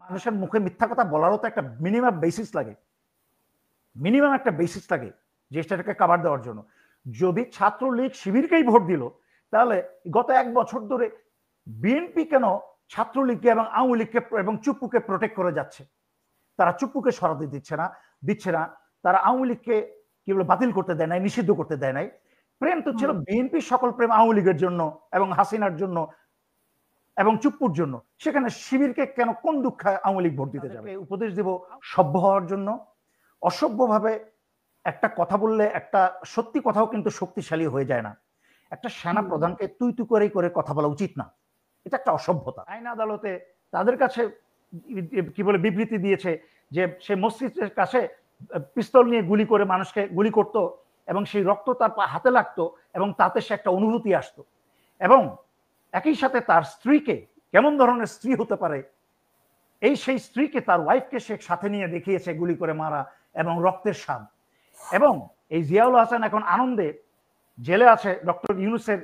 মানুষের মুখে মিথ্যা কথা বলারও তো একটা মিনিমাম বেসিস লাগে, মিনিমাম একটা বেসিস লাগে যে সেটাকে কাভার দেওয়ার জন্য। যদি ছাত্রলীগ শিবিরকেই ভোট দিল, তাহলে গত 1 বছর ধরে বিএনপি কেন ছাত্রলীগকে এবং আওয়ামী লীগকে এবং চুপ্পুকে প্রোটেক্ট করে যাচ্ছে? তারা চুপ্পুকে সরাতে দিচ্ছে না, তারা আওয়ামী লীগকে কি বলে বাতিল করতে দেয় নাই, নিষিদ্ধ করতে দেয় নাই। প্রেম তো ছিল বিএনপির সকল প্রেম আওয়ামী লীগের জন্য এবং হাসিনার জন্য এবং চুপ্পুর জন্য। সেখানে শিবিরকে কেন কোন দুঃখে আওয়ামী লীগ ভোট দিতে যাবে? উপদেশ দেব সভ্য হওয়ার জন্য। অসভ্যভাবে একটা কথা বললে একটা সত্যি কথাও কিন্তু শক্তিশালী হয়ে যায় না। একটা সেনা প্রধানকে তুই তুই করে কথা বলা উচিত না, এটা একটা অসভ্যতা। আইন আদালতে তাদের কাছে কি বলে বিবৃতি দিয়েছে যে সে মসজিদের কাছে পিস্তল নিয়ে গুলি করে মানুষকে গুলি করত এবং সেই রক্ত তার হাতে লাগতো এবং তাতে সে একটা অনুভূতি আসতো। এবং একই সাথে তার স্ত্রীকে, কেমন ধরনের স্ত্রী হতে পারে, সেই স্ত্রীকে, তার ওয়াইফকে সে সাথে নিয়ে দেখিয়েছে গুলি করে মারা এবং রক্তের স্বাদ। এবং এই জিয়াউল হাসান এখন আনন্দে জেলে আছে, ডক্টর ইউনূসের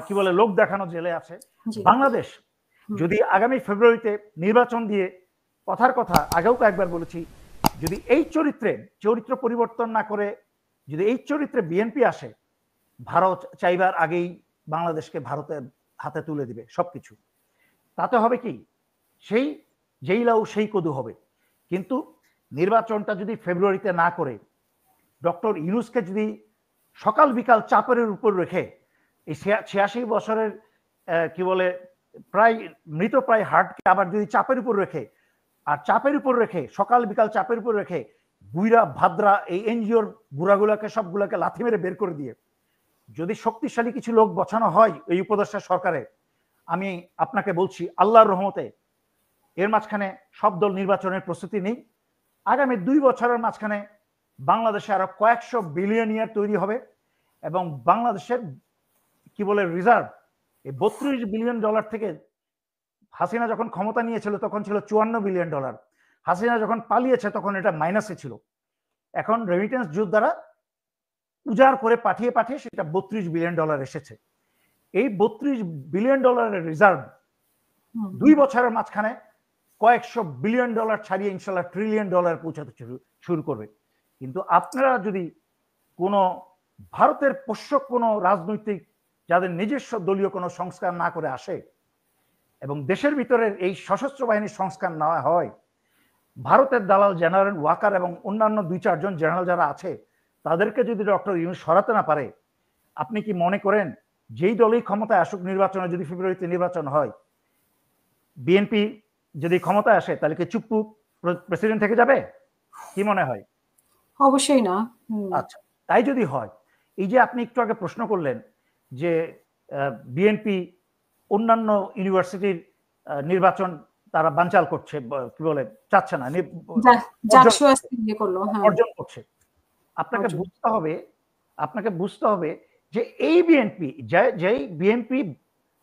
কি বলে লোক দেখানো জেলে আছে। বাংলাদেশ যদি আগামী ফেব্রুয়ারিতে নির্বাচন দিয়ে, কথার কথা আগেও কয়েকবার বলেছি, যদি এই চরিত্র পরিবর্তন না করে যদি এই চরিত্রে বিএনপি আসে, ভারত চাইবার আগেই বাংলাদেশকে ভারতের হাতে তুলে দিবে সবকিছু। তাতে হবে কি, সেই যেই লাউ সেই কদু হবে। কিন্তু নির্বাচনটা যদি ফেব্রুয়ারিতে না করে ডক্টর ইউনূসকে যদি সকাল বিকাল চাপের উপর রেখে, এই 86 বছরের কি বলে প্রায় মৃতপ্রায় হার্টকে আবার যদি চাপের উপর রেখে, আর চাপের উপর রেখে সকাল বিকাল চাপের উপর রেখে বুইরা ভাদ্রা এই এনজিওর বুড়াগুলাকে সবগুলাকে লাথি মেরে বের করে দিয়ে যদি শক্তিশালী কিছু লোক বসানো হয় এই উপদেষ্টা সরকারে, আমি আপনাকে বলছি আল্লাহর রহমতে এর মাঝখানে সব দল নির্বাচনের প্রস্তুতি নেই। আগামী 2 বছরের মাঝখানে বাংলাদেশে আরো কয়েকশো বিলিয়ন ইয়ার তৈরি হবে এবং বাংলাদেশের কি বলে রিজার্ভ এই $32 বিলিয়ন থেকে, হাসিনা যখন ক্ষমতা নিয়েছিল তখন ছিল $54 বিলিয়ন, হাসিনা যখন পালিয়েছে তখন এটা মাইনাসে ছিল। এখন রেমিটেন্স যোদ্ধারা উজাড় করে পাঠিয়ে সেটা $32 বিলিয়ন এসেছে। এই $32 বিলিয়ন রিজার্ভ 2 বছরের মাঝখানে কয়েকশো বিলিয়ন ছাড়িয়ে ইনশাল্লাহ ট্রিলিয়ন পৌঁছাতে শুরু করবে। কিন্তু আপনারা যদি কোনো ভারতের পোষ্য কোনো রাজনৈতিক যাদের নিজস্ব দলীয় কোনো সংস্কার না করে আসে এবং দেশের ভিতরের এই সশস্ত্র বাহিনীর সংস্কার না হয়, ভারতের দালাল জেনারেল ওয়াকার এবং অন্যান্য 2-4 জন জেনারেল যারা আছে তাদেরকে যদি ডক্টর ইউনূস সরাতে না পারে, আপনি কি মনে করেন যেই দলই ক্ষমতায় আসুক নির্বাচনে, যদি ফেব্রুয়ারিতে নির্বাচন হয়, বিএনপি যদি ক্ষমতায় আসে তাহলে কি চুপ্পু প্রেসিডেন্ট থেকে যাবে? কি মনে হয়? অবশ্যই না। আচ্ছা, তাই যদি হয়, এই যে আপনি একটু আগে প্রশ্ন করলেন যে বিএনপি অন্যান্য ইউনিভার্সিটির নির্বাচন তারা বানচাল করছে, কি বলে চাচ্ছে না, অর্জন করছে। আপনাকে বুঝতে হবে যে এই বিএনপি, যেই বিএনপি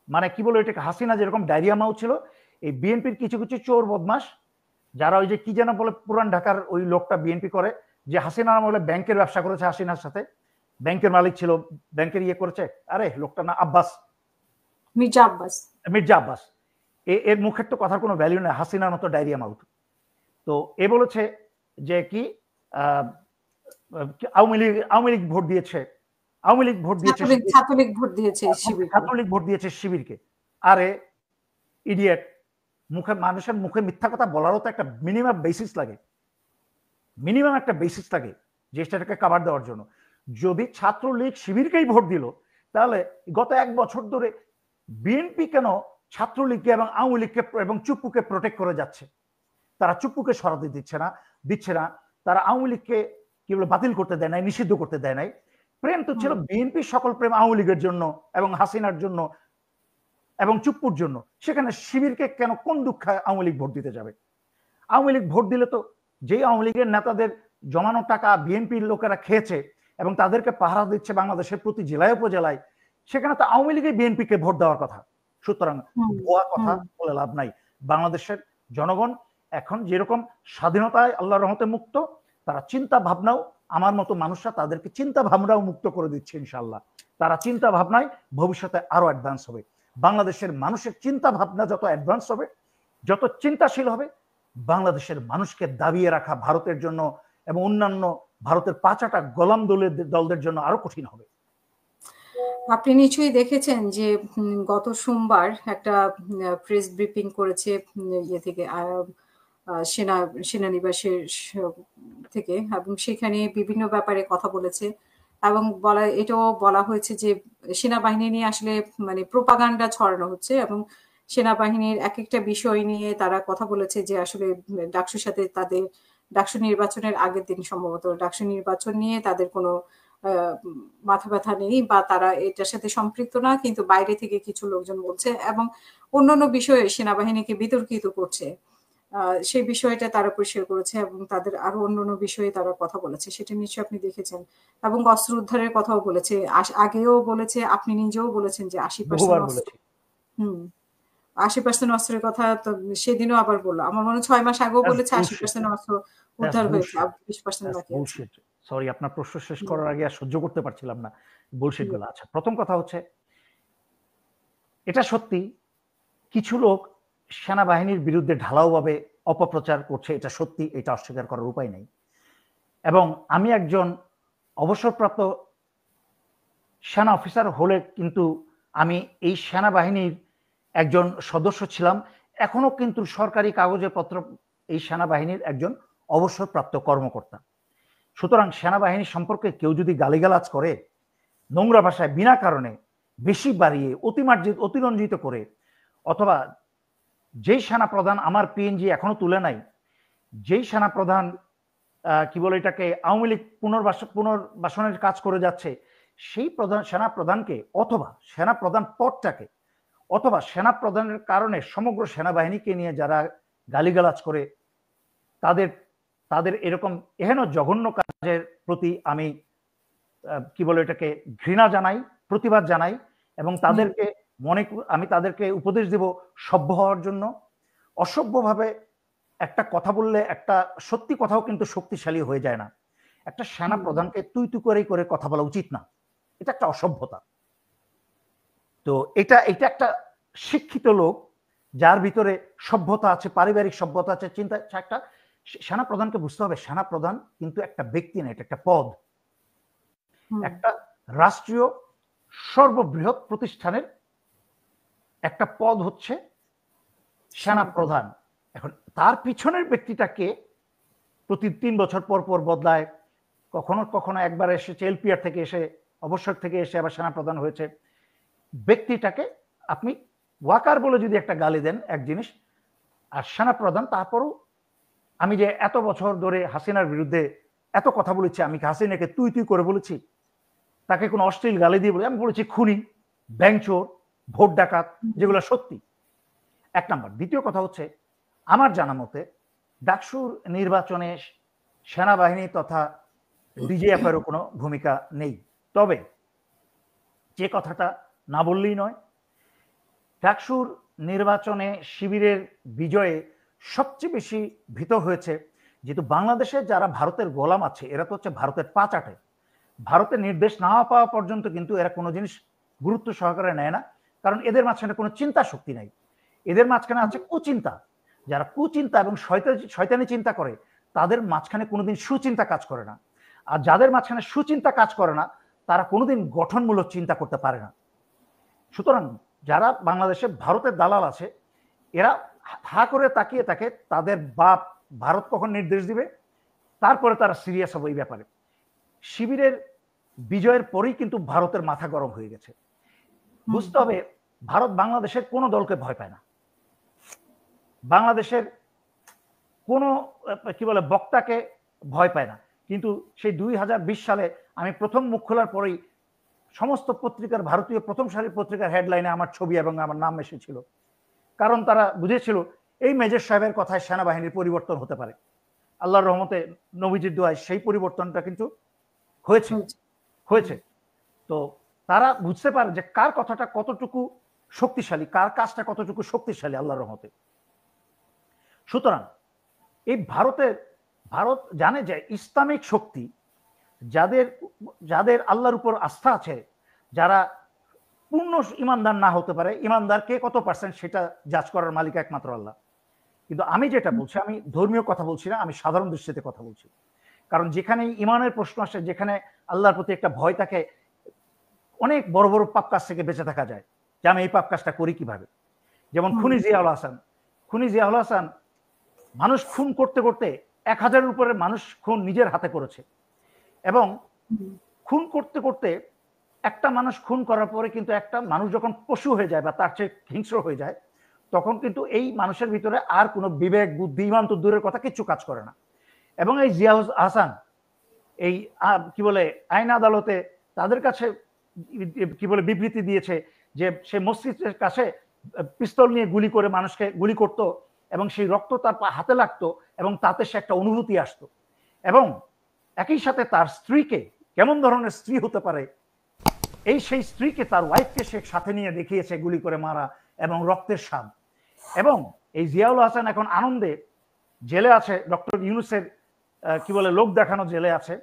মানে কি বলে এটাকে হাসিনা যেরকম ডায়রিয়া মাউ ছিল, এই বিএনপির কিছু চোর বদমাস যারা ওই যে কি যেন বলে পুরান ঢাকার ওই লোকটা বিএনপি করে, যে হাসিনার আমলে ব্যাংকের ব্যবসা করেছে, হাসিনার সাথে ব্যাংকের মালিক ছিল, ব্যাংকের করেছে, আরে লোকটা না মির্জা আব্বাস। এর মুখের তো কথার কোনো ভ্যালু নেই, হাসিনার মতো ডায়রিয়া মাউথ। তো এ বলেছে যে কি আওয়ামী লীগ ভোট দিয়েছে, ছাত্রলীগ ভোট দিয়েছে শিবিরকে। আরে ইডিয়েট, মানুষের মুখে মিথ্যা কথা বলারও তো একটা মিনিমাম বেসিস লাগে যে সেটাকে কাভার দেওয়ার জন্য। যদি ছাত্রলীগ শিবিরকেই ভোট দিল, তাহলে গত 1 বছর ধরে বিএনপি কেন ছাত্রলীগকে এবং আওয়ামী লীগকে এবং চুপ্পুকে প্রোটেক্ট করে যাচ্ছে? তারা চুপ্পুকে সরাতে দিচ্ছে না, তারা আওয়ামী লীগকে কি বলে বাতিল করতে দেয় নাই, নিষিদ্ধ করতে দেয় নাই। প্রেম তো ছিল বিএনপির সকল প্রেম আওয়ামী লীগের জন্য এবং হাসিনার জন্য এবং চুপ্পুর জন্য। সেখানে শিবিরকে কেন কোন দুঃখে আওয়ামী লীগ ভোট দিতে যাবে? আওয়ামী লীগ ভোট দিলে তো যেই আওয়ামী লীগের নেতাদের জমানো টাকা বিএনপির লোকেরা খেয়েছে এবং তাদেরকে পাহারা দিচ্ছে বাংলাদেশের প্রতি জেলায় উপজেলায়, সেখানে তো আওয়ামী লীগের বিএনপিকে ভোট দেওয়ার কথা। সুতরাং ভুয়া কথা বলে লাভ নাই। বাংলাদেশের জনগণ এখন যেরকম স্বাধীনতায় আল্লাহর রহমতে মুক্ত, তারা চিন্তা ভাবনাও আমার মতো মানুষরা তাদেরকে চিন্তা ভাবনাও মুক্ত করে দিচ্ছে ইনশাআল্লাহ। তারা চিন্তা ভাবনায় ভবিষ্যতে আরো অ্যাডভান্স হবে। বাংলাদেশের মানুষের চিন্তা ভাবনা যত অ্যাডভান্স হবে, যত চিন্তাশীল হবে, বাংলাদেশের মানুষকে দাবিয়ে রাখা ভারতের জন্য এবং অন্যান্য ভারতের পাঁচাটা গোলাম দলদের জন্য আরো কঠিন হবে। আপনি নিশ্চয়ই দেখেছেন যে গত সোমবার একটা প্রেস ব্রিফিং করেছে ইয়ে থেকে সেনানিবাসের থেকে, এবং সেখানে বিভিন্ন ব্যাপারে কথা বলেছে এবং এটাও বলা হয়েছে যে সেনাবাহিনী নিয়ে আসলে মানে প্রোপাগান্ডা ছড়ানো হচ্ছে, এবং সেনাবাহিনীর এক একটা বিষয় নিয়ে তারা কথা বলেছে যে আসলে ডাকসুর সাথে তাদের ডাকসু নির্বাচনের আগের দিন সম্ভবত ডাকসু নির্বাচন নিয়ে তাদের কোনো মাথা ব্যথা নেই বা তারা এটার সাথে সম্পৃক্ত না, কিন্তু বাইরে থেকে কিছু লোকজন বলছে এবং অন্যান্য বিষয়ে সেনাবাহিনীকে বিতর্কিত করছে। সেই বিষয়টা তারা পরিষ্কার করেছে এবং তাদের আরো অন্যান্য বিষয়ে তারা কথা বলেছে, সেটা নিশ্চয়ই আপনি দেখেছেন। এবং অস্ত্র উদ্ধারের কথাও বলেছে, আগেও বলেছে, আপনি নিজেও বলেছেন যে 80% অস্ত্র, 80% অস্ত্রের কথা তো সেদিনও আবার বললো। আমার মনে হয় 6 মাস আগেও বলেছে 80% অস্ত্র উদ্ধার হয়েছে, 20% বাকি আছে। সরি, আপনার প্রশ্ন শেষ করার আগে আর সহ্য করতে পারছিলাম না বুলশিট গুলো। আচ্ছা, প্রথম কথা হচ্ছে, এটা সত্যি কিছু লোক সেনাবাহিনীর বিরুদ্ধে ঢালাওভাবে অপপ্রচার করছে, এটা সত্যি, এটা অস্বীকার করার উপায় নেই। এবং আমি একজন অবসরপ্রাপ্ত সেনা অফিসার হলে কিন্তু আমি এই সেনাবাহিনীর একজন সদস্য ছিলাম, এখনো কিন্তু সরকারি কাগজে পত্র এই সেনাবাহিনীর একজন অবসরপ্রাপ্ত কর্মকর্তা। সুতরাং সেনাবাহিনী সম্পর্কে কেউ যদি গালিগালাজ করে, নোংরা ভাষায় বিনা কারণে বেশি বাড়িয়ে অতিরঞ্জিত করে, অথবা যেই সেনা প্রধান, আমার পিএনজি এখনো তুলে নাই, যেই সেনা প্রধান কি বলে এটাকে আওয়ামী লীগ পুনর্বাসনের কাজ করে যাচ্ছে, সেই সেনা প্রধানকে অথবা সেনা প্রধান পদটাকে অথবা সেনা প্রধানের কারণে সমগ্র সেনাবাহিনীকে নিয়ে যারা গালিগালাজ করে, তাদের এরকম এহেন জঘন্য কাজের প্রতি আমি কি বলে এটাকে ঘৃণা জানাই, প্রতিবাদ জানাই, এবং আমি তাদেরকে উপদেশ দেব সভ্য হওয়ার জন্য। অসভ্যভাবে একটা কথা বললে একটা সত্যি কথাও কিন্তু শক্তিশালী হয়ে যায় না। একটা সেনা প্রধানকে তুই করে কথা বলা উচিত না, এটা একটা অসভ্যতা। তো এটা একটা শিক্ষিত লোক যার ভিতরে সভ্যতা আছে, পারিবারিক সভ্যতা আছে, চিন্তা, একটা সেনা প্রধানকে বুঝতে হবে সেনা প্রধান কিন্তু একটা ব্যক্তি না, এটা একটা পদ। একটা রাষ্ট্রীয় সর্ববৃহৎ প্রতিষ্ঠানের একটা পদ হচ্ছে সেনা প্রধান। এখন তার পিছনের ব্যক্তিটাকে প্রতি 3 বছর পর পর বদলায়, কখনো কখনো একবার এসেছে এলপিআর থেকে এসে, অবসর থেকে এসে আবার সেনা প্রধান হয়েছে। ব্যক্তিটাকে আপনি ওয়াকার বলে যদি একটা গালি দেন এক জিনিস, আর সেনা প্রধান, তারপরও আমি যে এত বছর ধরে হাসিনার বিরুদ্ধে এত কথা বলেছি, আমি হাসিনাকে তুই করে বলেছি, তাকে কোনো অশ্লীল গালি দিয়ে বলে, আমি বলেছি খুনি, ব্যাংচোর, ভোট ডাকাত, যেগুলো সত্যি। এক নাম্বার। দ্বিতীয় কথা হচ্ছে, আমার জানা মতে ডাকসুর নির্বাচনে সেনাবাহিনী তথা ডিজিএফআইয়েরও কোনো ভূমিকা নেই। তবে যে কথাটা না বললেই নয়, ডাকসুর নির্বাচনে শিবিরের বিজয়ে সবচেয়ে বেশি ভীত হয়েছে, যেহেতু বাংলাদেশে যারা ভারতের গোলাম আছে, এরা তো হচ্ছে ভারতের পাচাটে। ভারতের নির্দেশ না পাওয়া পর্যন্ত কিন্তু এরা কোনো জিনিস গুরুত্ব সহকারে নেয় না, কারণ এদের মাঝখানে কোনো চিন্তা শক্তি নাই। এদের মাঝখানে আছে কুচিন্তা। যারা কুচিন্তা এবং শয়তানি চিন্তা করে, তাদের মাঝখানে কোনোদিন সুচিন্তা কাজ করে না। আর যাদের মাঝখানে সুচিন্তা কাজ করে না, তারা কোনোদিন গঠনমূলক চিন্তা করতে পারে না। সুতরাং যারা বাংলাদেশে ভারতের দালাল আছে, এরা হা করে তাকিয়ে থাকে তাদের বাপ ভারত কখন নির্দেশ দিবে, তারপরে তারা সিরিয়াস হবে এই ব্যাপারে। শিবিরের বিজয়ের পরেই কিন্তু ভারতের মাথা গরম হয়ে গেছে। বুঝতে হবে, ভারত বাংলাদেশের কোনো দলকে ভয় পায় না, বাংলাদেশের কোনো কি বলে বক্তাকে ভয় পায় না। কিন্তু সেই 2020 সালে আমি প্রথম মুখ খোলার পরেই সমস্ত পত্রিকার, ভারতীয় প্রথম সারির পত্রিকার হেডলাইনে আমার ছবি এবং আমার নাম এসেছিল, কারণ তারা বুঝেছিল এই মেজর সাহেবের কথায় সেনাবাহিনীর পরিবর্তন হতে পারে। আল্লাহর রহমতে, নবীজির দোয়ায় সেই পরিবর্তনটা কিন্তু হয়েছে। তো তারা বুঝতে পারে যে কার কথাটা কতটুকু শক্তিশালী, কার কাজটা কতটুকু শক্তিশালী আল্লাহর রহমতে। সুতরাং এই ভারত জানে যে ইসলামিক শক্তি, যাদের আল্লাহর উপর আস্থা আছে, যারা পূর্ণ ইমানদার না হতে পারে, ইমানদার কে কত পার্সেন্ট সেটা জাজ করার মালিক একমাত্র আল্লাহ। কিন্তু আমি যেটা বলছি, আমি ধর্মীয় কথা বলছি না, আমি সাধারণ দৃষ্টিতে কথা বলছি। কারণ যেখানে ইমানের প্রশ্ন আসে, যেখানে আল্লাহর প্রতি একটা ভয় থাকে, অনেক বড় বড় পাপ কাজ থেকে বেঁচে থাকা যায়, যে আমি এই পাপ কাজটা করি কিভাবে। যেমন খুনি জিয়াউল হাসান, খুনি জিয়াউল হাসান মানুষ খুন করতে করতে 1000-এর উপরে মানুষ খুন নিজের হাতে করেছে, এবং খুন করতে করতে একটা মানুষ খুন করার পরে কিন্তু একটা মানুষ যখন পশু হয়ে যায় বা তার চেয়ে হিংস্র হয়ে যায়, তখন কিন্তু এই মানুষের ভিতরে আর কোনো বিবেক বুদ্ধি ইমান তো দূরের কথা কিচ্ছু কাজ করে না। এবং এই জিয়াউল হাসান এই কি বলে আইন আদালতে তাদের কাছে কি বলে বিবৃতি দিয়েছে যে সে মসজিদের কাছে পিস্তল নিয়ে গুলি করে মানুষকে গুলি করত, এবং সেই রক্ত তার হাতে লাগতো, এবং তাতে সে একটা অনুভূতি আসতো। এবং একই সাথে তার স্ত্রীকে, কেমন ধরনের স্ত্রী হতে পারে, সেই স্ত্রীকে, তার ওয়াইফকে সে সাথে নিয়ে দেখিয়েছে গুলি করে মারা এবং রক্তের স্বাদ। এবং এই জিয়াউল হাসান এখন আনন্দে জেলে আছে, ডক্টর ইউনূসের কি বলে লোক দেখানো জেলে আছে,